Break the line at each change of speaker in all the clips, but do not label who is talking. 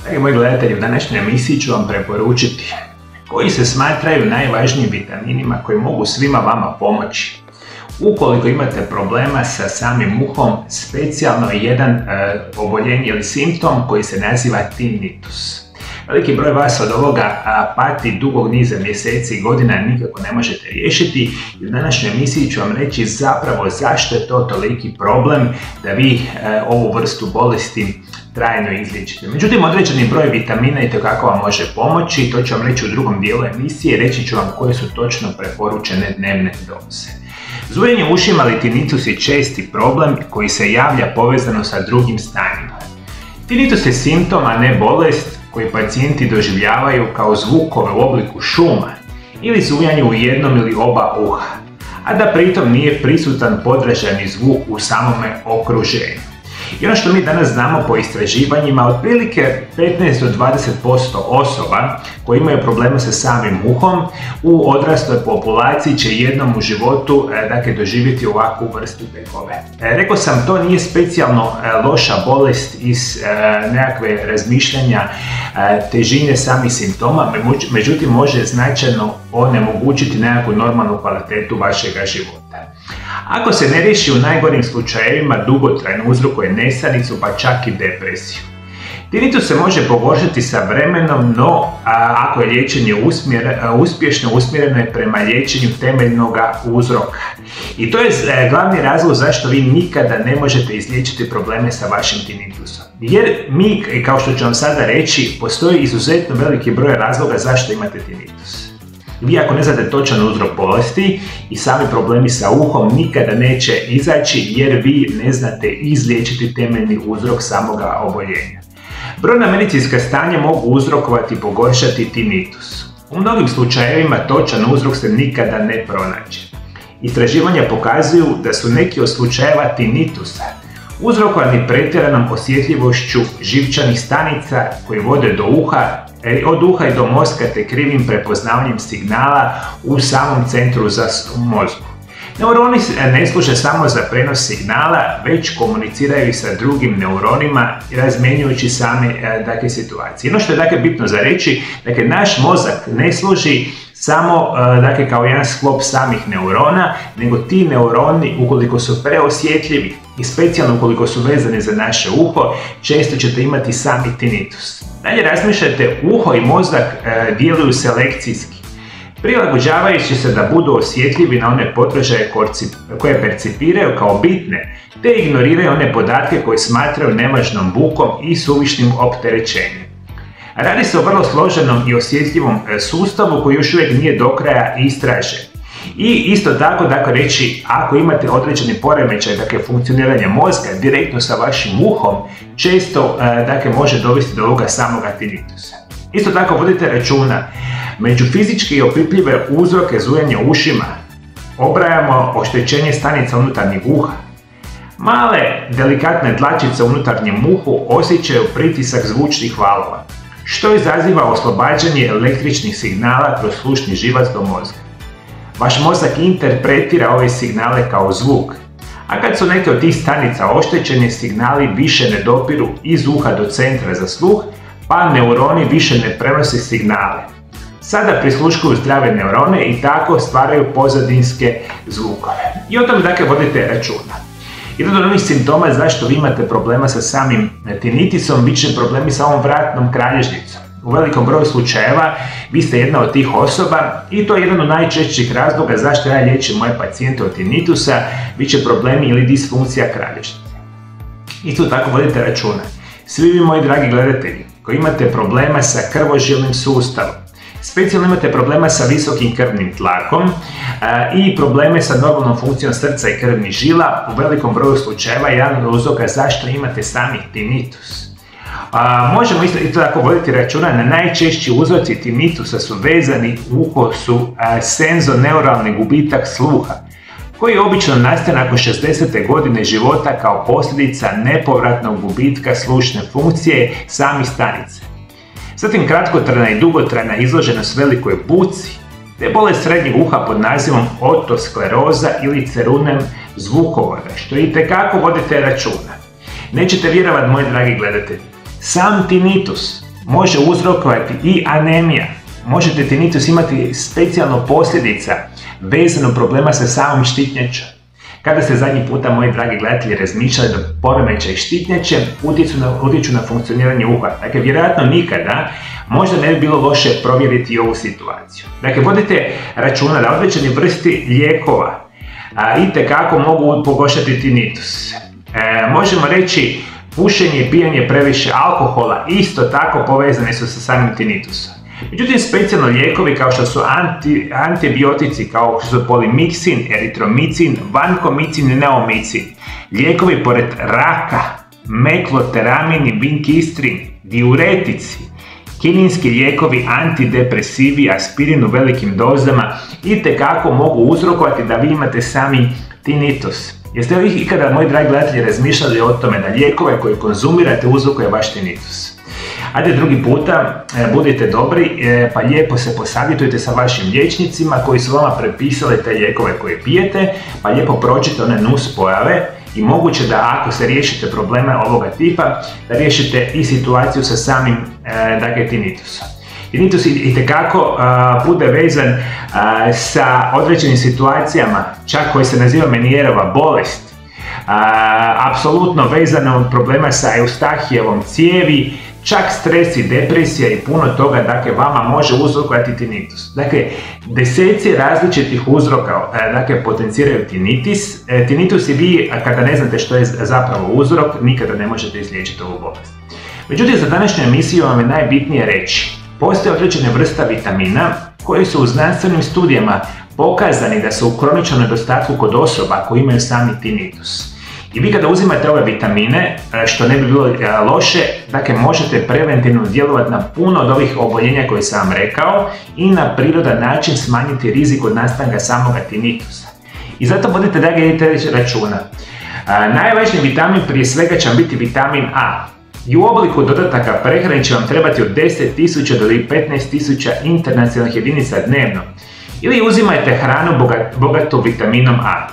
Dragi moji gledatelji, u današnjoj emisiji ću vam preporučiti koji se smatraju najvažnijim vitaminima koji mogu svima vama pomoći ukoliko imate problema sa samim uhom, specijalno jedan oboljenje ili simptom koji se naziva tinnitus. Veliki broj vas od ovoga pati dugog niza mjeseci i godina, nikako ne možete riješiti i u današnjoj emisiji ću vam reći zapravo zašto je to toliki problem da vi ovu vrstu bolesti trajno izliječite. Međutim, određeni broj vitamina itekako vam može pomoći, to ću vam reći u drugom dijelu emisije, reći ću vam koje su točno preporučene dnevne doze. Zujanje ušima ili tinnitus je česti problem koji se javlja povezano sa drugim stanjima. Tinnitus je simptom, a ne bolest, koji pacijenti doživljavaju kao zvukove u obliku šuma ili zujanje u jednom ili oba uha, a da pritom nije prisutan podražajni zvuk u samome okruženju. I ono što mi danas znamo po istraživanjima, otprilike 15 do 20% osoba koji imaju problema sa samim uhom u odrasloj populaciji će jednom u životu doživjeti ovakvu vrstu tegove. Rekao sam, to nije specijalno loša bolest iz nekakve razmišljanja težine samih simptoma, međutim može značajno onemogućiti nekakvu normalnu kvalitetu vašega života. Ako se ne riješi, u najgorim slučajevima dugotrajno uzrokuje nesanicu pa čak i depresiju. Tinnitus se može pogoršati sa vremenom, no ako je liječenje uspješno, usmjereno je prema liječenju temeljnog uzroka. I to je glavni razlog zašto vi nikada ne možete izliječiti probleme sa vašim tinnitusom. Jer kao što ću vam sada reći, postoji izuzetno veliki broj razloga zašto imate tinnitus. Vi ako ne znate točan uzrok bolesti i sami problemi sa uhom nikada neće izaći jer vi ne znate izliječiti temeljni uzrok samoga oboljenja. Brojna medicinska stanja mogu uzrokovati i pogoršati tinnitus. U mnogim slučajevima točan uzrok se nikada ne pronađe. Istraživanja pokazuju da su neki od slučajeva tinnitusa uzrokovani pretjeranom osjetljivošću živčanih stanica koji vode do uha, od uha i do mozga te krivim prepoznavanjem signala u samom centru za mozgu. Neuroni ne služe samo za prenos signala, već komuniciraju i sa drugim neuronima razmjenjujući same situacije. Ono što je bitno za reći, naš mozak ne služi samo kao jedan sklop samih neurona, nego ti neuroni, ukoliko su preosjetljivi i specijalno ukoliko su vezani za naše uho, često ćete imati sami tinnitus. Dalje razmišljate, uho i mozak djeluju selekcijski, prilagođavajući se da budu osjetljivi na one podražaje koje percipiraju kao bitne, te ignoriraju one podatke koje smatraju nevažnom bukom i suvišnim opterećenjem. Radi se o vrlo složenom i osjetljivom sustavu koji još uvijek nije do kraja istražen. I isto tako, reći, ako imate određeni poremećaj, funkcioniranja mozga direktno sa vašim uhom, često može dovesti do ovoga samoga tinnitusa. Isto tako vodite računa, među fizički opipljive uzroke zujanja ušima obrajamo oštećenje stanica unutarnjeg uha. Male, delikatne dlačice u unutarnjem uhu osjećaju pritisak zvučnih valova, što izaziva oslobađanje električnih signala kroz slušni živac do mozga. Vaš mozak interpretira ove signale kao zvuk, a kad su neke od tih stanica oštećene, signali više ne dopiru iz uha do centra za sluh, pa neuroni više ne prenose signale. Sada prisluškuju zdrave neurone i tako stvaraju pozadinske zvukove. I o tome vodite računa. Jedan od onih simptoma zašto vi imate problema sa samim tinnitusom bit će problemi sa ovom vratnom kralježnicom. U velikom broju slučajeva vi ste jedna od tih osoba i to je jedan od najčešćih razloga zašto ja liječim moje pacijente od tinnitusa, bit će problemi ili disfunkcija kralježnice. Isto tako vodite računa. Svi vi moji dragi gledatelji koji imate problema sa krvožilnim sustavom, specijalno imate problema sa visokim krvnim tlakom i probleme sa normalnom funkcijom srca i krvnih žila, u velikom broju slučajeva je jedan od uzroka zašto imate sami tinnitus. Možemo isto tako voditi računa na najčešći uzroci tinnitusa su vezani uho su senzoneuralni gubitak sluha, koji obično nastane nakon 60. godine života kao posljedica nepovratnog gubitka slušne funkcije samih stanica. Zatim kratkotrajna i dugotrajna izloženost velikoj buci, te bolest srednjeg uha pod nazivom otoskleroza ili cerunem zvukovoda, što itekako vodite računa. Nećete vjerovati, moji dragi gledatelji, sam tinnitus može uzrokovati i anemija. Možete tinnitus imati specijalno posljedica vezano problema sa samom štitnjačom. Kada ste zadnji puta, moji dragi gledatelji, razmišljali da poremećaj štitnjače utječu na funkcioniranje uha? Dakle, vjerojatno nikada. Možda ne bi bilo loše provjeriti ovu situaciju. Dakle, vodite računa da određene vrsti lijekova itekako mogu pogoršati tinnitus. Možemo reći, pušenje i pijanje previše alkohola isto tako povezani su sa samim tinnitusom. Međutim, specijalno lijekovi kao što su antibiotici, kao što su polimiksin, eritromicin, vankomicin i neomicin, lijekovi pored raka, mekloteramin, vinkistrin, diuretici, kininski lijekovi, antidepresivi, aspirin u velikim dozama itekako mogu uzrokovati da vi imate sami tinnitus. Jeste li ikada, moji dragi gledatelji, razmišljali o tome da lijekove koje konzumirate uzrokuje vaš tinnitus? Ajde drugi puta, budite dobri, pa lijepo se posavjetujte sa vašim liječnicima koji su vama prepisali te lijekove koje pijete, pa lijepo pročite one nuspojave i moguće da ako se riješite probleme ovoga tipa, da riješite i situaciju sa samim tinnitusom. Tinnitus itekako bude vezan sa određenim situacijama, čak koji se naziva Menierova bolest, apsolutno vezano od problema sa Eustachijevom cijevi, čak stres i depresija i puno toga, dakle, vama može uzrokovati tinnitus. Dakle, deseci različitih uzroka, potenciraju tinnitus. Tinnitus i vi, kada ne znate što je zapravo uzrok, nikada ne možete izliječiti ovu bolest. Međutim, za današnju emisiju vam je najbitnije reći, postoje određene vrsta vitamina koji su u znanstvenim studijama pokazani da su u kroničnom nedostatku kod osoba koji imaju sami tinnitus. I vi kada uzimate ove vitamine, što ne bi bilo loše, dakle možete preventivno djelovati na puno od ovih oboljenja koje sam vam rekao i na prirodan način smanjiti rizik od nastanka samoga tinnitusa. I zato vodite, dragi računa. Najvažniji vitamin prije svega će vam biti vitamin A. I u obliku dodataka prehrane će vam trebati od 10.000 do 15.000 internacionalnih jedinica dnevno. Ili uzimajte hranu bogatu vitaminom A.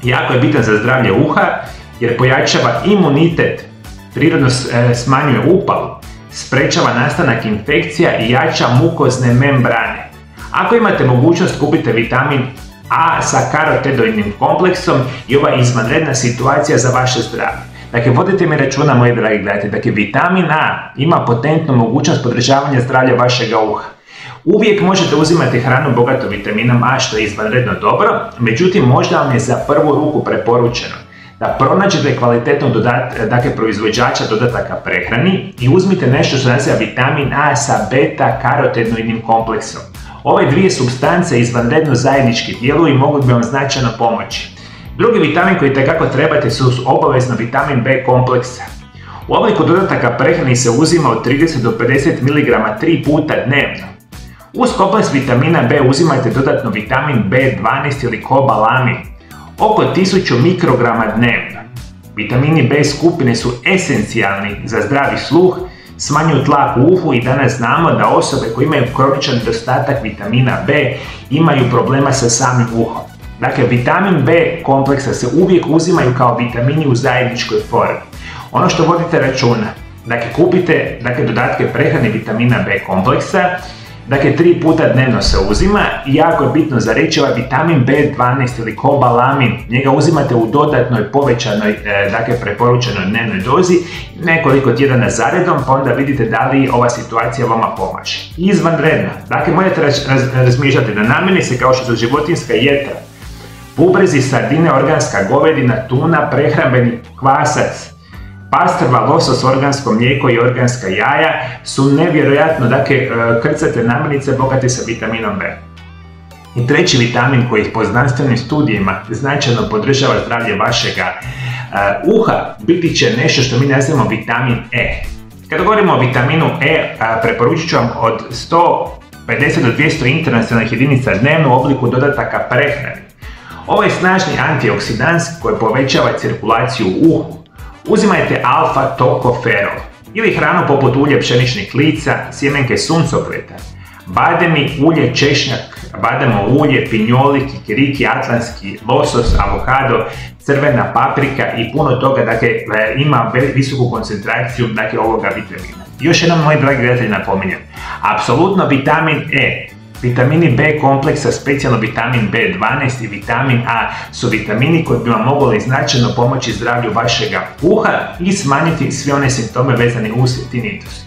Jako je bitan za zdravlje uha jer pojačava imunitet, prirodno smanjuje upalu, sprečava nastanak infekcija i jača mukozne membrane. Ako imate mogućnost, kupite vitamin A sa karotedoidnim kompleksom i ova izvanredna situacija za vaše zdravlje. Dakle, vodite mi računa, moji dragi gledatelji, dakle, vitamin A ima potentnu mogućnost podržavanja zdravlja vašega uha. Uvijek možete uzimati hranu bogatu vitaminom A, što je izvanredno dobro, međutim možda vam je za prvu ruku preporučeno da pronađete kvalitetnog proizvođača dodataka prehrani i uzmite nešto što naziva vitamin A sa beta-karotenoidnim kompleksom. Ove dvije supstance izvanredno zajednički djeluju i mogu bi vam značajno pomoći. Drugi vitamin koji itekako trebate su obavezno vitamin B kompleksa. U obliku dodataka prehrani se uzima od 30 do 50 mg 3 puta dnevno. Uz kompleks vitamina B uzimajte dodatno vitamin B12 ili kobalamin, oko 1000 mikrograma dnevno. Vitamini B skupine su esencijalni za zdravi sluh, smanjuju tlak u uhu i danas znamo da osobe koje imaju kroničan nedostatak vitamina B imaju problema sa samim uhom. Dakle, vitamin B kompleksa se uvijek uzimaju kao vitamini u zajedničkoj formi. Ono što vodite računa, dakle, kupite dodatke prehrane vitamina B kompleksa, dakle 3 puta dnevno se uzima i jako je bitno za reći ovaj vitamin B12 ili kobalamin, njega uzimate u dodatnoj povećanoj, preporučenoj dnevnoj dozi nekoliko tjedana zaredom, pa onda vidite da li ova situacija vama pomaže. Izvanredno, dakle morate razmišljati da namirnice kao što su životinjska jetra, bubrezi, sardine, organska govedina, tuna, prehrambeni kvasac, pastrva, losos, organsko mlijeko i organska jaja su nevjerojatno, krcate namirnice bogate sa vitaminom B. I treći vitamin koji po znanstvenim studijima značajno podržava zdravlje vašega uha biti će nešto što mi nazivamo vitamin E. Kada govorimo o vitaminu E, preporučit ću vam od 150 do 200 internacionalnih jedinica dnevno u obliku dodataka prehrane. Ovo je snažni antioksidans koji povećava cirkulaciju u uhu. Uzimajte alfa-tokoferol ili hranu poput ulje pšeničnih lica, sjemenke suncokreta, bademi, ulje češnjak, bademo ulje, pinjoli, kikiriki, atlantski losos, avokado, crvena paprika i puno toga, ima visoku koncentraciju ovoga vitamina. Još jednom, moji dragi gledatelji, napominjem, apsolutno vitamin E, vitamini B kompleksa, specijalno vitamin B12 i vitamin A su vitamini koji bi vam mogli značajno pomoći zdravlju vašega uha i smanjiti sve one simptome vezane uz tinnitus.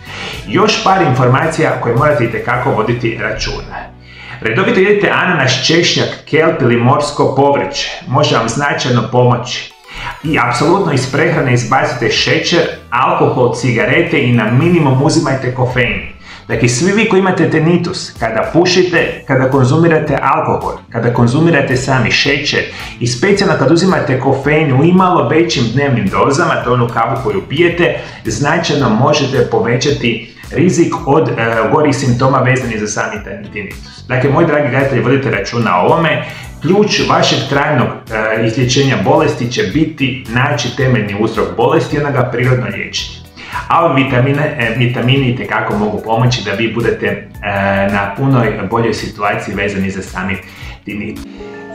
Još par informacija koje morate itekako voditi računa. Redovito jedite ananas, češnjak, kelp ili morsko povrće, može vam značajno pomoći. I apsolutno iz prehrane izbacite šećer, alkohol, cigarete i na minimum uzimajte kofein. Dakle, svi vi koji imate tinnitus, kada pušite, kada konzumirate alkohol, kada konzumirate sami šećer i specijalno kad uzimate kofein u imalo većim dnevnim dozama, to je onu kavu koju pijete, značajno možete povećati rizik od gorih simptoma vezanih za sami tinnitus. Dakle, moji dragi gledatelji, vodite računa o ovome. Ključ vašeg trajnog izlječenja bolesti će biti naći temeljni uzrok bolesti i onda ga prirodno liječiti. A ovi vitamini itekako mogu pomoći da vi budete na punoj boljoj situaciji vezani za sami tinnitus.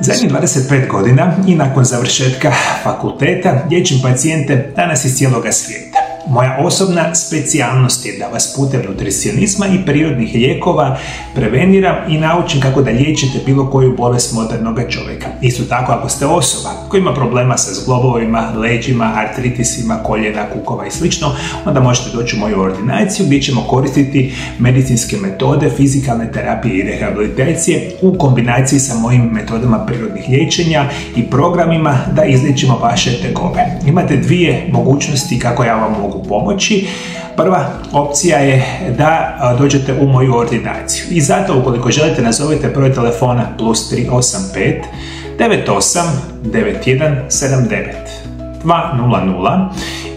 Zadnjih 25 godina i nakon završetka fakulteta liječim pacijente danas iz cijeloga svijeta. Moja osobna specijalnost je da vas putem nutricionizma i prirodnih lijekova preveniram i naučim kako da liječite bilo koju bolest modernog čovjeka. Isto tako, ako ste osoba koja ima problema sa zglobovima, leđima, artritisima, koljena, kukova i sl., onda možete doći u moju ordinaciju gdje ćemo koristiti medicinske metode, fizikalne terapije i rehabilitacije u kombinaciji sa mojim metodama prirodnih liječenja i programima da izliječimo vaše tegobe. Imate dvije mogućnosti kako ja vam mogu pomoći. Prva opcija je da dođete u moju ordinaciju i zato ukoliko želite nazovite broj telefona +385 98 91 79 200.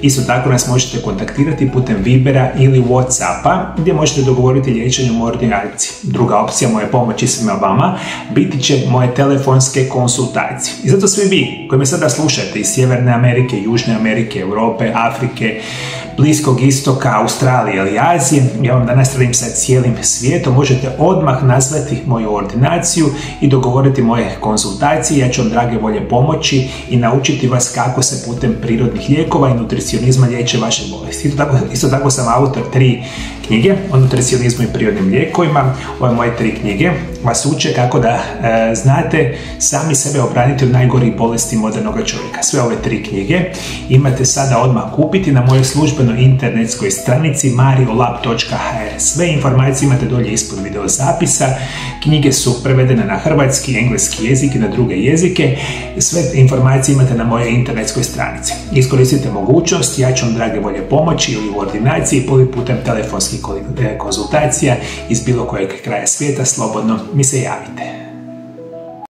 Isto tako nas možete kontaktirati putem Vibera ili Whatsappa gdje možete dogovoriti liječenje u ordinaciji. Druga opcija moje pomoći svima vama biti će moje telefonske konsultacije. I zato svi vi koji me sada slušate iz Sjeverne Amerike, Južne Amerike, Europe, Afrike, Bliskog istoka, Australije ili Azije, ja vam danas radim sa cijelim svijetom, možete odmah nazvati moju ordinaciju i dogovoriti moje konsultacije. Ja ću vam, drage volje, pomoći i naučiti vas kako se putem prirodnih lijekova i nutricionizma liječe vaše bolesti. Isto tako sam autor 3 knjige o nutricionizmu i prirodnim lijekovima. Ove moje 3 knjige vas uče kako da znate sami sebe obraniti od najgorih bolesti modernog čovjeka. Sve ove 3 knjige imate sada odmah kupiti na mojoj službenoj internetskoj stranici mariolab.hr. Sve informacije imate dolje ispod video zapisa. Knjige su prevedene na hrvatski, engleski jezik i na druge jezike. Sve informacije imate na mojoj internetskoj stranici. Iskoristite mogućnost, ja ću vam, drage volje, pomoći ili u ordinaciji ili putem telefonskih konzultacija iz bilo kojeg kraja svijeta, slobodno mi se javite.